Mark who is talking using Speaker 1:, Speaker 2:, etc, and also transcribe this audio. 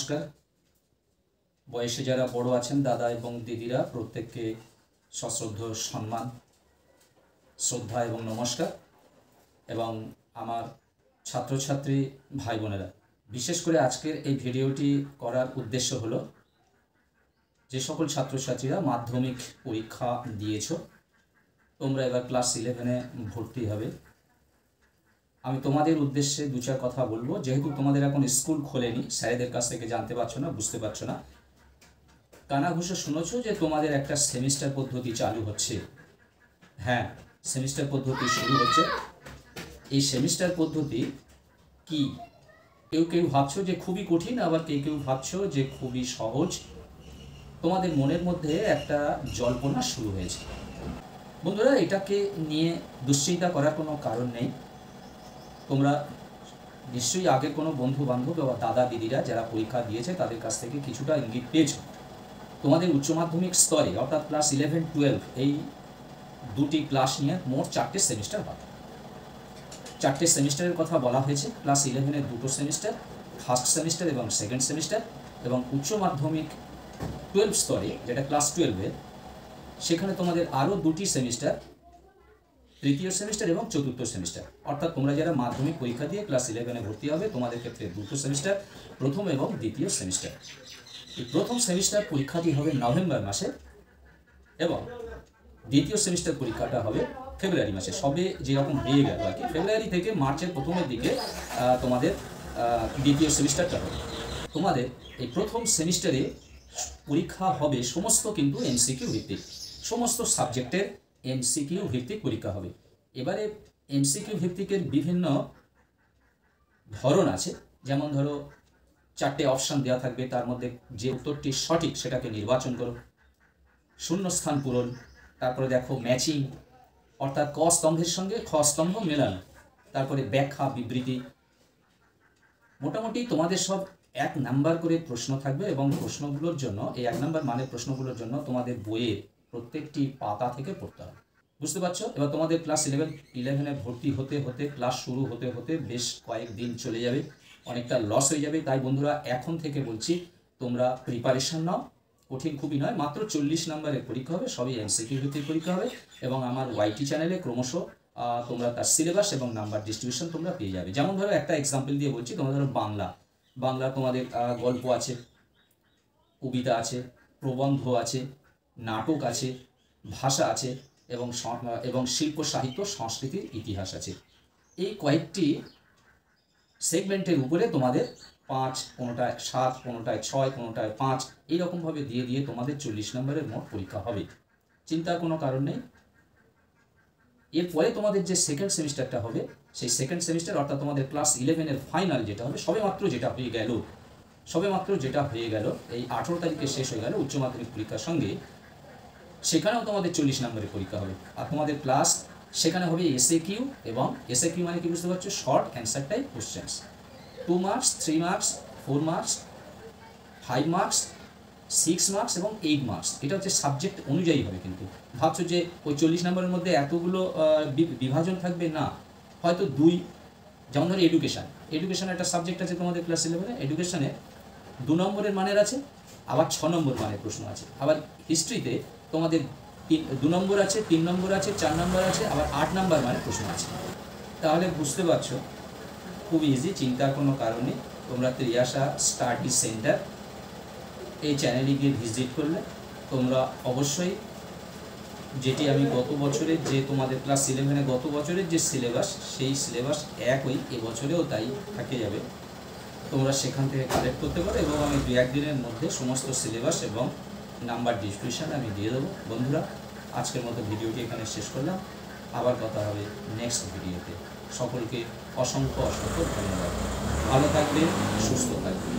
Speaker 1: নমস্কার। বয়সে যারা বড় আছেন দাদা এবং দিদিরা প্রত্যেককে সশ্রদ্ধ সম্মান, শ্রদ্ধা এবং নমস্কার। এবং আমার ছাত্রছাত্রী ভাই বোনেরা, বিশেষ করে আজকের এই ভিডিওটি করার উদ্দেশ্য হলো যে সকল ছাত্রছাত্রীরা মাধ্যমিক পরীক্ষা দিয়েছো, তোমরা এবার ক্লাস 11-এ ভর্তি হবে। আমি তোমাদের উদ্দেশ্যে দু চার কথা বলবো। যেহেতু তোমাদের এখন স্কুল খোলেনি, স্যারেদের কাছ থেকে জানতে পারছো না, বুঝতে পারছো না, কানাঘুষো শুনেছো যে তোমাদের একটা সেমিস্টার পদ্ধতি চালু হচ্ছে। হ্যাঁ, সেমিস্টার পদ্ধতি শুরু হচ্ছে। এই সেমিস্টার পদ্ধতি কি? কেউ কেউ ভাবছো যে খুবই কঠিন, আবার কেউ কেউ ভাবছো যে খুবই সহজ। তোমাদের মনের মধ্যে একটা জল্পনা শুরু হয়েছে। বন্ধুরা, এটাকে নিয়ে দুশ্চিন্তা করার কোনো কারণ নেই। তোমরা নিশ্চয়ই আগের কোনো বন্ধু বান্ধব বা দাদা দিদিরা যারা পরীক্ষা দিয়েছে তাদের কাছ থেকে কিছুটা ইঙ্গিত পেয়েছো। তোমাদের উচ্চ মাধ্যমিক স্তরে অর্থাৎ ক্লাস 11-12 এই দুটি ক্লাস নিয়ে মোট 4টে সেমিস্টার হবে। 4টে সেমিস্টারের কথা বলা হয়েছে। ক্লাস 11-এর দুটো সেমিস্টার, ফার্স্ট সেমিস্টার এবং সেকেন্ড সেমিস্টার, এবং উচ্চ মাধ্যমিক 12 স্তরে যেটা ক্লাস 12-এ, সেখানে তোমাদের আরও দুটি সেমিস্টার, তৃতীয় সেমিস্টার এবং চতুর্থ সেমিস্টার। অর্থাৎ তোমরা যারা মাধ্যমিক পরীক্ষা দিয়ে ক্লাস 11-এ ভর্তি হবে, তোমাদের ক্ষেত্রে দুটো সেমিস্টার, প্রথম এবং দ্বিতীয় সেমিস্টার। এই প্রথম সেমিস্টার পরীক্ষাটি হবে নভেম্বর মাসে এবং দ্বিতীয় সেমিস্টার পরীক্ষাটা হবে ফেব্রুয়ারি মাসে। সবে যেরকম হয়ে গেল আর কি, ফেব্রুয়ারি থেকে মার্চের প্রথমের দিকে তোমাদের দ্বিতীয় সেমিস্টারটা হবে। তোমাদের এই প্রথম সেমিস্টারে পরীক্ষা হবে সমস্ত কিন্তু এমসিকিউ ভিত্তিক, সমস্ত সাবজেক্টের এমসিকিউ ভিত্তিক পরীক্ষা হবে। এবারে এমসিকিউ ভিত্তিকের বিভিন্ন ধরন আছে। যেমন ধরো, 4টে অপশান দেওয়া থাকবে, তার মধ্যে যে উত্তরটি সঠিক সেটাকে নির্বাচন করো, শূন্যস্থান পূরণ, তারপরে দেখো ম্যাচিং অর্থাৎ ক স্তম্ভের সঙ্গে খ স্তম্ভ মেলানো, তারপরে ব্যাখ্যা বিবৃতি। মোটামুটি তোমাদের সব 1 নাম্বার করে প্রশ্ন থাকবে এবং প্রশ্নগুলোর জন্য, এই 1 নাম্বার মানের প্রশ্নগুলোর জন্য তোমাদের বইয়ের প্রত্যেকটি পাতা থেকে পড়তে হবে। বুঝতে পারছো? এবার তোমাদের ক্লাস 11-এ ভর্তি হতে হতে, ক্লাস শুরু হতে হতে বেশ কয়েকদিন চলে যাবে, অনেকটা লস হয়ে যাবে। তাই বন্ধুরা, এখন থেকে বলছি তোমরা প্রিপারেশন নাও। কঠিন খুবই নয়, মাত্র 40 নম্বরের পরীক্ষা হবে, সবই এমসিকিউ ভিত্তিক পরীক্ষা হবে। এবং আমার ওয়াইটি চ্যানেলে ক্রমশ তোমরা তার সিলেবাস এবং নাম্বার ডিস্ট্রিবিউশন তোমরা পেয়ে যাবে। যেমন ধরো, একটা এক্সাম্পল দিয়ে বলছি, তোমরা ধরো বাংলা তোমাদের গল্প আছে, কবিতা আছে, প্রবন্ধ আছে, নাটক আছে, ভাষা আছে, এবং শিল্প সাহিত্য সংস্কৃতির ইতিহাস আছে। এই কয়েকটি সেগমেন্টের উপরে তোমাদের 5, কোনোটায় 7, কোনোটায় 6, কোনোটায় 5, এইরকমভাবে দিয়ে দিয়ে তোমাদের 40 নম্বরের মোট পরীক্ষা হবে। চিন্তার কোনো কারণ নেই। এরপরে তোমাদের যে সেকেন্ড সেমিস্টারটা হবে, সেই সেকেন্ড সেমিস্টার অর্থাৎ তোমাদের ক্লাস 11-এর ফাইনাল যেটা হবে, সবেমাত্র যেটা হয়ে গেল এই 18 তারিখে শেষ হয়ে গেল উচ্চ মাধ্যমিক পরীক্ষার সঙ্গে, সেখানেও তোমাদের 40 নম্বরের পরীক্ষা হবে। আর তোমাদের ক্লাস সেখানে হবে এসএকিউ, এবং এসএকিউ মানে কি বুঝতে পারছো? Short answer type questions. 2 marks, 3 marks, 4 marks, 5 marks, 6 marks এবং 8 মার্কস। এটা হচ্ছে সাবজেক্ট অনুযায়ী হবে। কিন্তু ভাবছো যে ওই 40 নম্বরের মধ্যে এতগুলো বিভাজন থাকবে না, হয়তো 2। যেমন ধরো এডুকেশন একটা সাবজেক্ট আছে তোমাদের ক্লাস 11-এ। এডুকেশনে 2 নম্বরের মানের আছে, আবার 6 নম্বর মানের প্রশ্ন আছে। আবার হিস্ট্রিতে তোমাদের 2 নম্বর আছে, 3 নম্বর আছে, 4 নম্বর আছে, আবার 8 নম্বর মানের প্রশ্ন আছে। তাহলে বুঝতে পারছো, খুব ইজি, চিন্তার কোনো কারণ নেই। তোমরা ত্রিয়াশা স্টাডি সেন্টার এই চ্যানেলে গিয়ে ভিজিট করলে তোমরা অবশ্যই, যেটি আমি গত বছরের যে তোমাদের ক্লাস 11-এ গত বছরের যে সিলেবাস, সেই সিলেবাস একই এবছরেও তাই থেকে যাবে। তোমরা সেখান থেকে কালেক্ট করতে পারো, এবং আমি 2-1 দিনের মধ্যে সমস্ত সিলেবাস এবং নাম্বার ডিস্ট্রিবিউশন আমি দিয়ে দেবো। বন্ধুরা, আজকের মতো ভিডিওটি এখানে শেষ করলাম। আবার কথা হবে নেক্সট ভিডিওতে। সকলকে অসংখ্য ধন্যবাদ। ভালো থাকবেন, সুস্থ থাকবেন।